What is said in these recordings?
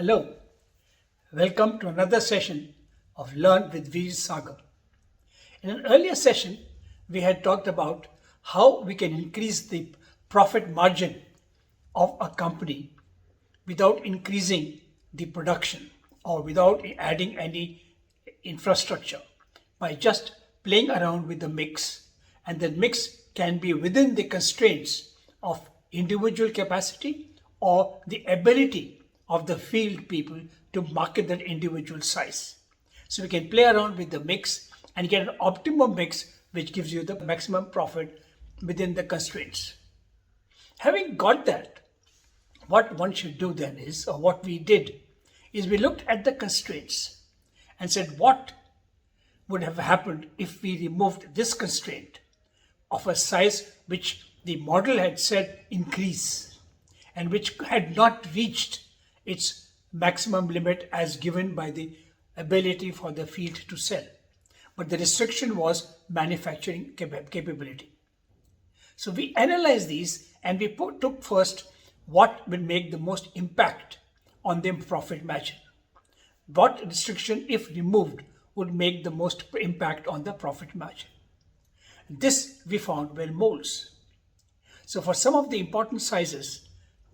Hello, welcome to another session of Learn with Veer Sagar. In an earlier session, we had talked about how we can increase the profit margin of a company without increasing the production or without adding any infrastructure by just playing around with the mix. And the mix can be within the constraints of individual capacity or the ability of the field people to market that individual size. So we can play around with the mix and get an optimum mix which gives you the maximum profit within the constraints. Having got that, what one should do then is, or what we did, is we looked at the constraints and said what would have happened if we removed this constraint of a size which the model had said increase and which had not reached its maximum limit as given by the ability for the field to sell. But the restriction was manufacturing capability. So we analyzed these and we took first what will make the most impact on the profit margin. What restriction, if removed, would make the most impact on the profit margin. This we found were molds. So for some of the important sizes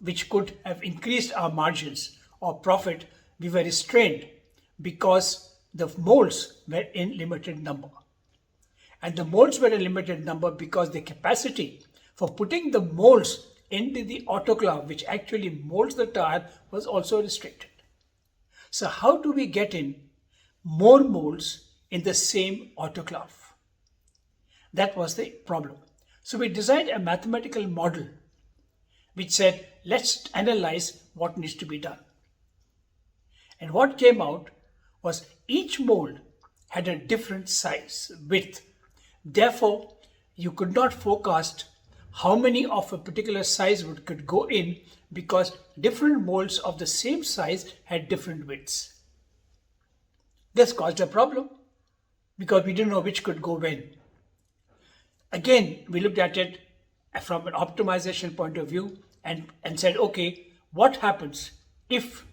which could have increased our margins or profit, we were restrained because the molds were in limited number. And the molds were a limited number because the capacity for putting the molds into the autoclave, which actually molds the tire, was also restricted. So how do we get in more molds in the same autoclave? That was the problem. So we designed a mathematical model which said, let's analyze what needs to be done. And what came out was each mold had a different size, width. Therefore, you could not forecast how many of a particular size could go in because different molds of the same size had different widths. This caused a problem because we didn't know which could go when. Again, we looked at it from an optimization point of view and said, okay, what happens if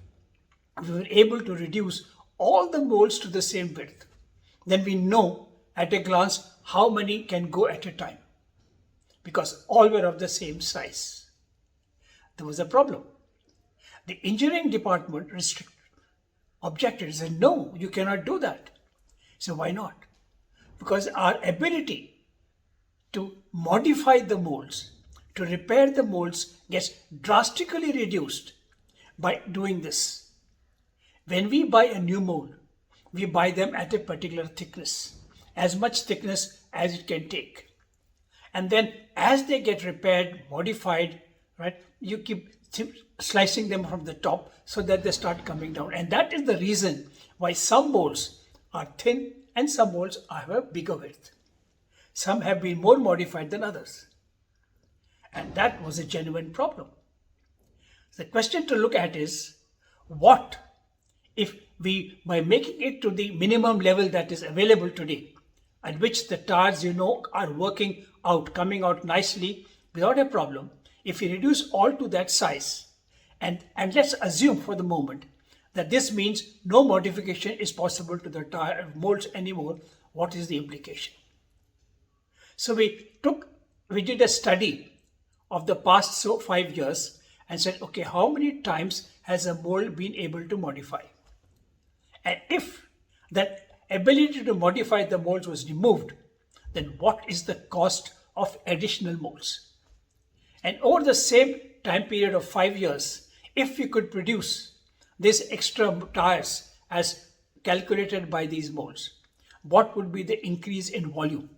we were able to reduce all the molds to the same width? Then we know at a glance how many can go at a time because all were of the same size. There was a problem. The engineering department objected and said, no, you cannot do that. So why not? Because our ability to modify the molds, to repair the molds gets drastically reduced by doing this. When we buy a new mold, we buy them at a particular thickness, as much thickness as it can take. And then as they get repaired, modified, right, you keep slicing them from the top so that they start coming down. And that is the reason why some molds are thin and some molds have a bigger width. Some have been more modified than others. And that was a genuine problem. The question to look at is, what if we, by making it to the minimum level that is available today, at which the tires, are working out, coming out nicely without a problem, if we reduce all to that size, and let's assume for the moment that this means no modification is possible to the tire molds anymore, what is the implication? So we did a study of the past 5 years and said, okay, how many times has a mold been able to modify? And if that ability to modify the molds was removed, then what is the cost of additional molds? And over the same time period of 5 years, if we could produce these extra tires as calculated by these molds, what would be the increase in volume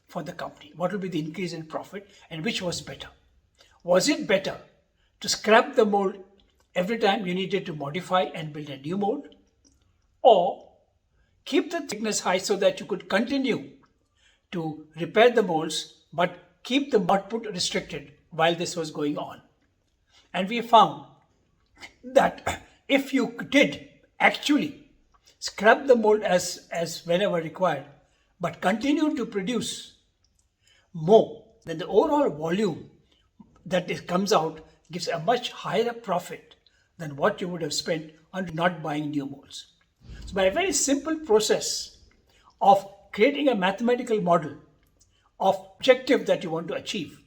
for the company? What would be the increase in profit, and which was better? Was it better to scrap the mold every time you needed to modify and build a new mold, or keep the thickness high so that you could continue to repair the molds but keep the output restricted while this was going on? And we found that if you did actually scrap the mold as whenever required but continue to produce more, then the overall volume that comes out gives a much higher profit than what you would have spent on not buying new molds. So by a very simple process of creating a mathematical model of objective that you want to achieve,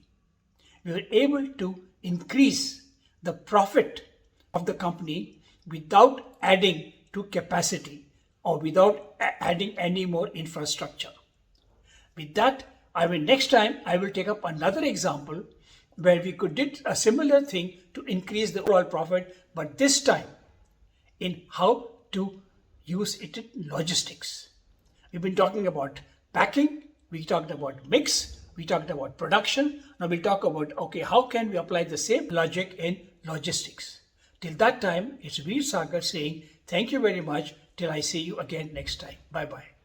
we were able to increase the profit of the company without adding to capacity or without adding any more infrastructure. With that, next time I will take up another example where we could did a similar thing to increase the overall profit, but this time in how to use it in logistics. We've been talking about packing, we talked about mix, we talked about production. Now we'll talk about, okay, how can we apply the same logic in logistics? Till that time, it's Veer Sagar saying thank you very much till I see you again next time. Bye-bye.